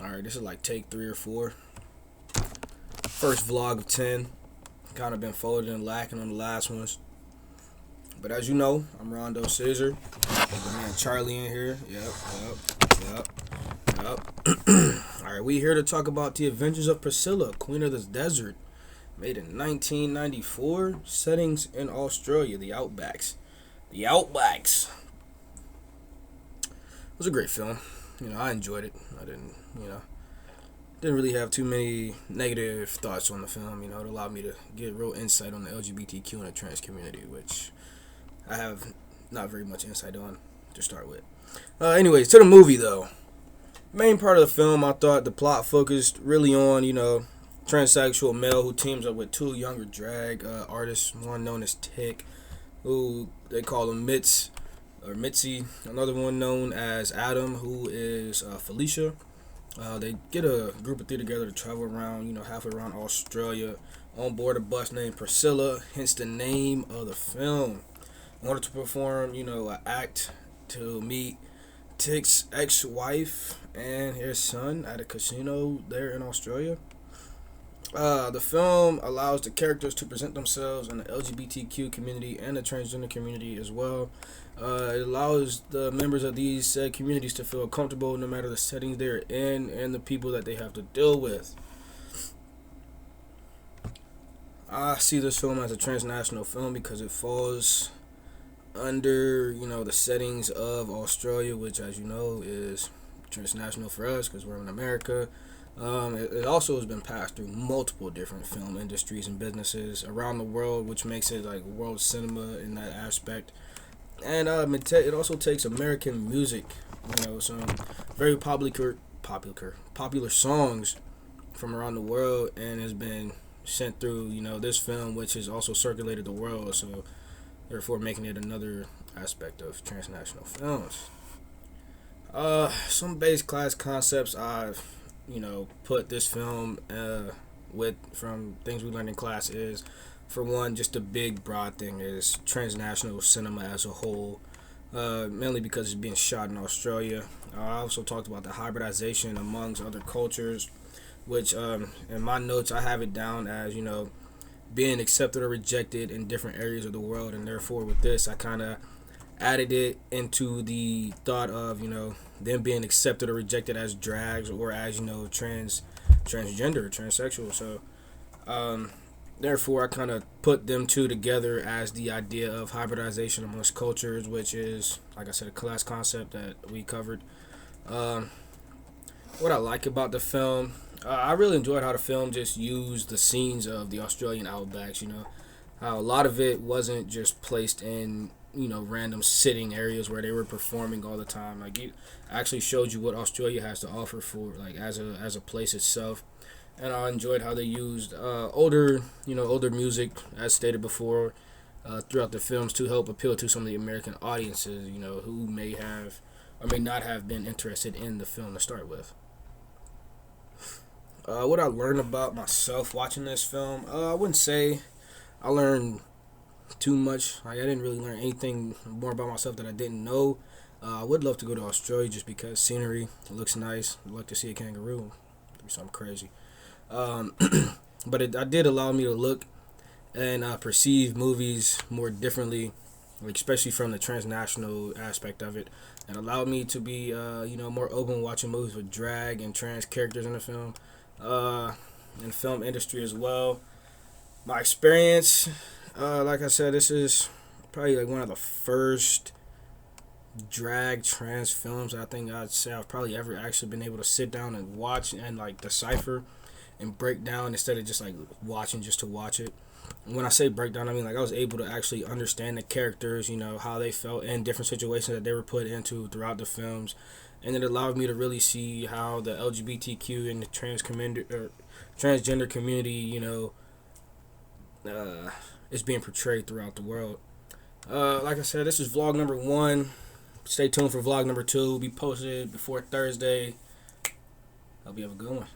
Alright, this is like take 3 or 4. First vlog of 10. Kind of been folded and lacking on the last ones. But as you know, I'm Rondo Scissor. My man Charlie in here. Yep. Alright, we here to talk about The Adventures of Priscilla, Queen of the Desert. Made in 1994. Settings in Australia, the Outbacks. The Outbacks. It was a great film. I enjoyed it. I didn't really have too many negative thoughts on the film. It allowed me to get real insight on the LGBTQ and the trans community, which I have not very much insight on to start with. Anyways, to the movie though. Main part of the film, I thought the plot focused really on, transsexual male who teams up with 2 younger drag artists, one known as Tick, who they call him Mitzi, another one known as Adam, who is Felicia. They get a group of 3 together to travel around, halfway around Australia on board a bus named Priscilla, hence the name of the film. In order to perform, an act to meet Tick's ex-wife and his son at a casino there in Australia. The film allows the characters to present themselves in the LGBTQ community and the transgender community as well. It allows the members of these said communities to feel comfortable no matter the settings they're in and the people that they have to deal with. I see this film as a transnational film because it falls under, the settings of Australia, which, as you know, is transnational for us because we're in America. It also has been passed through multiple different film industries and businesses around the world, which makes it like world cinema in that aspect. And it also takes American music, some very popular songs from around the world, and has been sent through, this film, which has also circulated the world. So therefore making it another aspect of transnational films. Some base class concepts I've, put this film with from things we learned in class is, for one, just a big broad thing is transnational cinema as a whole, mainly because it's being shot in Australia. I also talked about the hybridization amongst other cultures, which in my notes I have it down as, being accepted or rejected in different areas of the world, and therefore with this I kind of added it into the thought of them being accepted or rejected as drags or as transgender, transsexual. So therefore I kind of put them two together as the idea of hybridization amongst cultures, which is, like I said, a class concept that we covered. What I like about the film, I really enjoyed how the film just used the scenes of the Australian outbacks. How a lot of it wasn't just placed in random sitting areas where they were performing all the time. Like, it actually showed you what Australia has to offer for as a place itself. And I enjoyed how they used older music, as stated before, throughout the films to help appeal to some of the American audiences, who may have or may not have been interested in the film to start with. What I learned about myself watching this film, I wouldn't say I learned too much. I didn't really learn anything more about myself that I didn't know. I would love to go to Australia just because scenery looks nice. I'd like to see a kangaroo. It'd be something crazy. But it did allow me to look and perceive movies more differently, especially from the transnational aspect of it, and allowed me to be more open watching movies with drag and trans characters in the film, in the film industry as well. My experience, like I said, this is probably one of the first drag trans films I think I'd say I've probably ever actually been able to sit down and watch and decipher and break down instead of just watching just to watch it. And when I say breakdown, I mean I was able to actually understand the characters, how they felt in different situations that they were put into throughout the films, and it allowed me to really see how the LGBTQ and the transgender community, is being portrayed throughout the world. Like I said, this is vlog number 1. Stay tuned for vlog number 2. Will be posted before Thursday. Hope you have a good one.